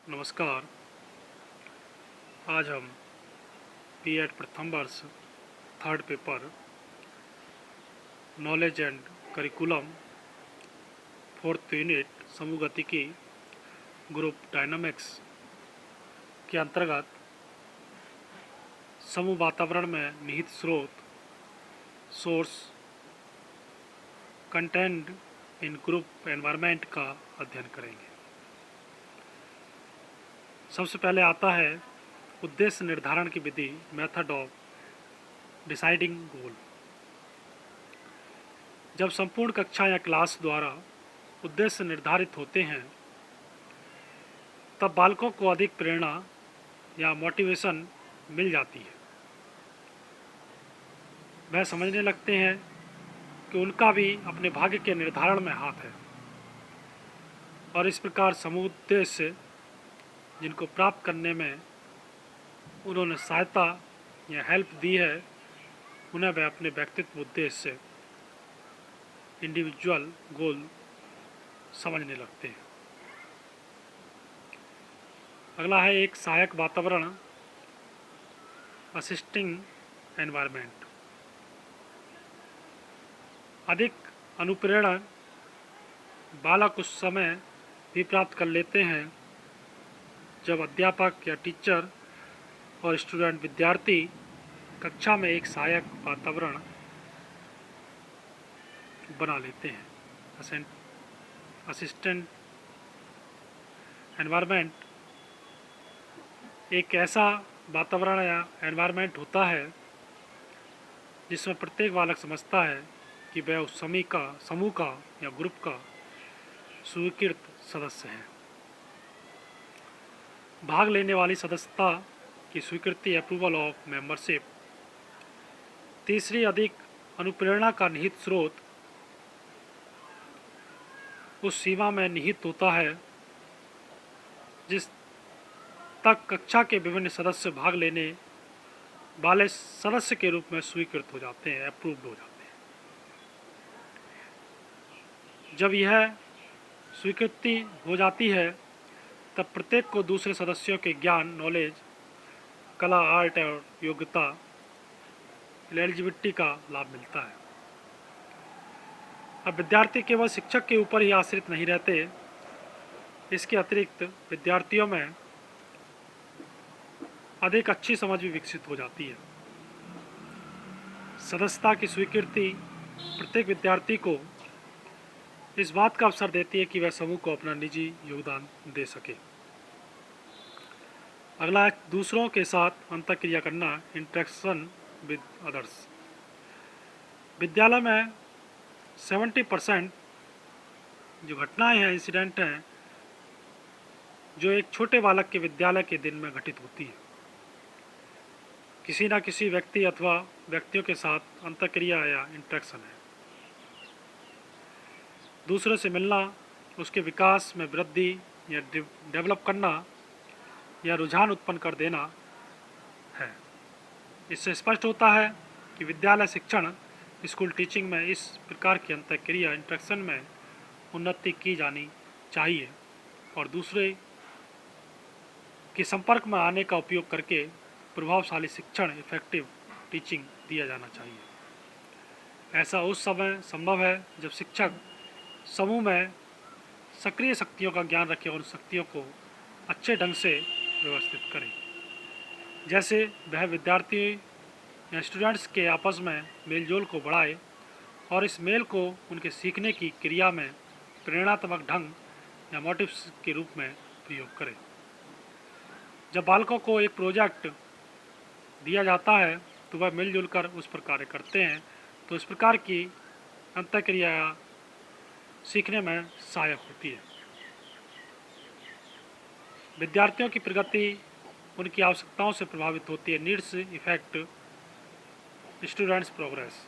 नमस्कार। आज हम बीएड प्रथम वर्ष third paper knowledge and curriculum fourth unit समूह गतिकी ग्रुप डायनामिक्स के अंतर्गत समूह वातावरण में निहित स्रोत source content in group environment का अध्ययन करेंगे। सबसे पहले आता है उद्देश्य निर्धारण की विधि, मेथड ऑफ डिसाइडिंग गोल। जब संपूर्ण कक्षा या क्लास द्वारा उद्देश्य निर्धारित होते हैं तब बालकों को अधिक प्रेरणा या मोटिवेशन मिल जाती है। वह समझने लगते हैं कि उनका भी अपने भाग्य के निर्धारण में हाथ है और इस प्रकार समूह उद्देश्य जिनको प्राप्त करने में उन्होंने सहायता या हेल्प दी है उन्हें वह अपने व्यक्तित्व उद्देश्य इंडिविजुअल गोल समझने लगते हैं। अगला है एक सहायक वातावरण, असिस्टिंग एनवायरनमेंट। अधिक अनुप्रेरणा बालक उस समय भी प्राप्त कर लेते हैं जब अध्यापक या टीचर और स्टूडेंट विद्यार्थी कक्षा में एक सहायक वातावरण बना लेते हैं। असिस्टेंट एनवायरनमेंट एक ऐसा वातावरण या एनवायरनमेंट होता है जिसमें प्रत्येक बालक समझता है कि वह उस समूह का या ग्रुप का स्वीकृत सदस्य है। भाग लेने वाली सदस्यता की स्वीकृति, अप्रूवल ऑफ मेंबरशिप। तीसरी, अधिक अनुप्रेरणा का निहित स्रोत उस सीमा में निहित होता है जिस तक कक्षा के विभिन्न सदस्य भाग लेने वाले सदस्य के रूप में स्वीकृत हो जाते हैं, अप्रूव्ड हो जाते हैं। जब यह स्वीकृति हो जाती है तब प्रत्येक को दूसरे सदस्यों के ज्ञान, नॉलेज, कला, आर्ट और योग्यता, एलिजिबिलिटी का लाभ मिलता है। अब विद्यार्थी केवल शिक्षक के ऊपर ही आश्रित नहीं रहते, इसके अतिरिक्त विद्यार्थियों में अधिक अच्छी समझ भी विकसित हो जाती है। सदस्यता की स्वीकृति प्रत्येक विद्यार्थी को इस बात का अवसर देती है कि वह समूह को अपना निजी योगदान दे सके। अगला है दूसरों के साथ अंतःक्रिया करना, इंटरेक्शन विद अदर्स। विद्यालय में 70% जो घटनाएं हैं, इंसिडेंट हैं, जो एक छोटे बालक के विद्यालय के दिन में घटित होती है। किसी न किसी व्यक्ति अथवा व्यक्तियों के साथ अंतःक्रिया या इंटरेक्शन है। दूसरों से मिलना, उसके विकास में वृद्धि या डेवलप करना या रुझान उत्पन्न कर देना है। इससे स्पष्ट होता है कि विद्यालय शिक्षण, स्कूल टीचिंग में इस प्रकार की अंतःक्रिया, इंटरेक्शन में उन्नति की जानी चाहिए और दूसरे के संपर्क में आने का उपयोग करके प्रभावशाली शिक्षण, इफेक्टिव टीचिंग दिया जाना चाहिए। ऐसा उस समय संभव है जब शिक्षक समूह में सक्रिय शक्तियों का ज्ञान रखे और शक्तियों को अच्छे ढंग से व्यवस्थित करें। जैसे वह विद्यार्थी या स्टूडेंट्स के आपस में मेलजोल को बढ़ाए और इस मेल को उनके सीखने की क्रिया में प्रेरणात्मक ढंग या मोटिव्स के रूप में प्रयोग करें। जब बालकों को एक प्रोजेक्ट दिया जाता है तो वह मिलजुल कर उस पर कार्य करते हैं, तो इस प्रकार की अंतःक्रिया सीखने में सहायक होती है। विद्यार्थियों की प्रगति उनकी आवश्यकताओं से प्रभावित होती है। Needs effect students progress.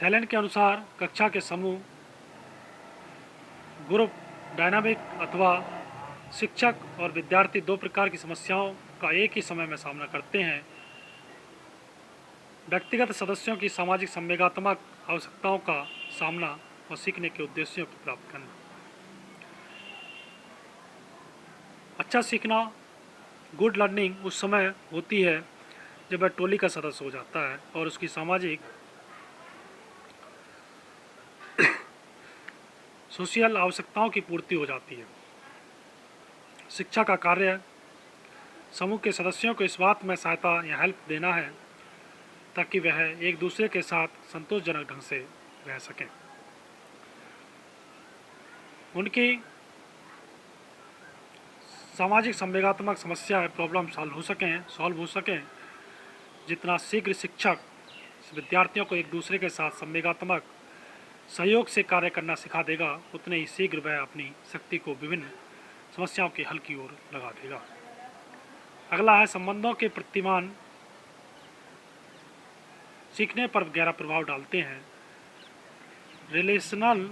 थैलेन के अनुसार कक्षा के समूह, ग्रुप डायनामिक अथवा शिक्षक और विद्यार्थी दो प्रकार की समस्याओं का एक ही समय में सामना करते हैं। व्यक्तिगत सदस्यों की सामाजिक संवेगात्मक आवश्यकताओं का सामना और सीखने के उद्देश्यों को प्राप्त करना। अच्छा सीखना, गुड लर्निंग उस समय होती है जब वह टोली का सदस्य हो जाता है और उसकी सामाजिक सोशल आवश्यकताओं की पूर्ति हो जाती है। शिक्षा का कार्य समूह के सदस्यों को इस बात में सहायता या हेल्प देना है ताकि वह एक दूसरे के साथ संतोषजनक ढंग से रह सकें, उनकी सामाजिक संवेगात्मक समस्याएं प्रॉब्लम सॉल्व हो सकें। जितना शीघ्र शिक्षक विद्यार्थियों को एक दूसरे के साथ संवेगात्मक सहयोग से कार्य करना सिखा देगा, उतने ही शीघ्र वह अपनी शक्ति को विभिन्न समस्याओं के हल की ओर लगा देगा। अगला है संबंधों के प्रतिमान सीखने पर गहरा प्रभाव डालते हैं। Relational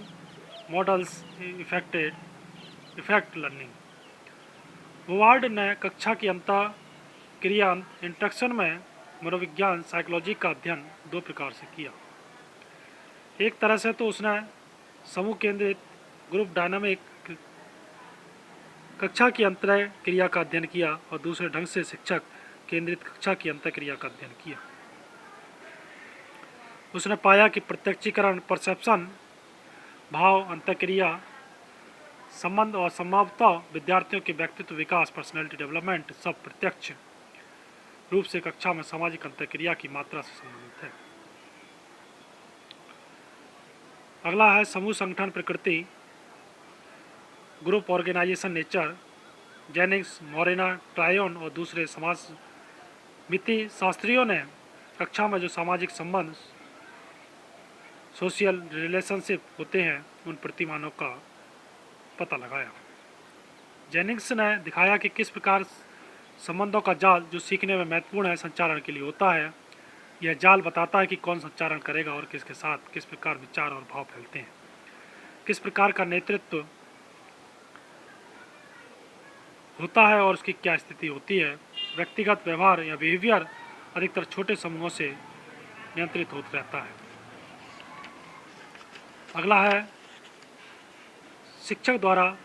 models effect learning. Howard ने कक्षा की अंतर क्रिया इंस्ट्रक्शन में मनोविज्ञान साइकोलॉजी का अध्ययन दो प्रकार से किया। एक तरह से तो उसने समूह केंद्रित ग्रुप डायनामिक कक्षा की अंतर क्रिया का अध्ययन किया और दूसरे ढंग से शिक्षक केंद्रित कक्षा की अंतर क्रिया का अध्ययन किया। उसने पाया कि प्रत्यक्षीकरण परसेप्शन, भाव, अंतःक्रिया, संबंध और संभवतः विद्यार्थियों के व्यक्तित्व विकास पर्सनैलिटी डेवलपमेंट सब प्रत्यक्ष रूप से कक्षा में सामाजिक अंतःक्रिया की मात्रा से संबंधित है। अगला है समूह संगठन प्रकृति, group organisation nature. Jennings, Moreno, Tryon और दूसरे समाज मिति शास्त्रियों ने कक्षा में जो सामाजिक संबंध सोशल रिलेशनशिप होते हैं उन प्रतिमानों का पता लगाया। जेनिंग्स ने दिखाया कि किस प्रकार संबंधों का जाल जो सीखने में महत्वपूर्ण है संचारण के लिए होता है। यह जाल बताता है कि कौन संचारण करेगा और किसके साथ किस प्रकार विचार और भाव फैलते हैं, किस प्रकार का नेतृत्व होता है और उसकी क्या स्थिति होती है। व्यक्तिगत व्यवहार या बिहेवियर अधिकतर छोटे समूहों से नियंत्रित होता रहता है। अगला है शिक्षक द्वारा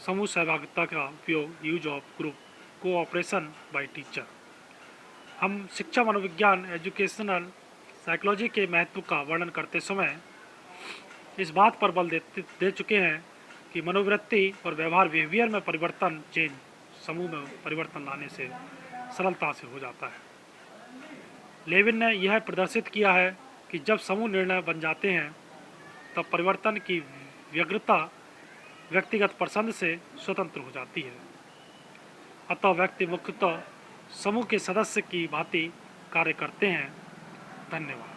समूह सहभागिता का उपयोग, use of group cooperation by teacher. हम शिक्षा मनोविज्ञान एजुकेशनल साइकोलॉजी के महत्व का वर्णन करते समय इस बात पर बल दे चुके हैं कि मनोवृत्ति और व्यवहार बिहेवियर में परिवर्तन चेंज समूह में परिवर्तन लाने से सरलता से हो जाता है। लेविन ने यह प्रदर्शित किया है कि जब समूह निर्णय बन जाते हैं तब परिवर्तन की व्यग्रता व्यक्तिगत पसंद से स्वतंत्र हो जाती है। अतः व्यक्ति मुख्यतः समूह के सदस्य की भांति कार्य करते हैं। धन्यवाद।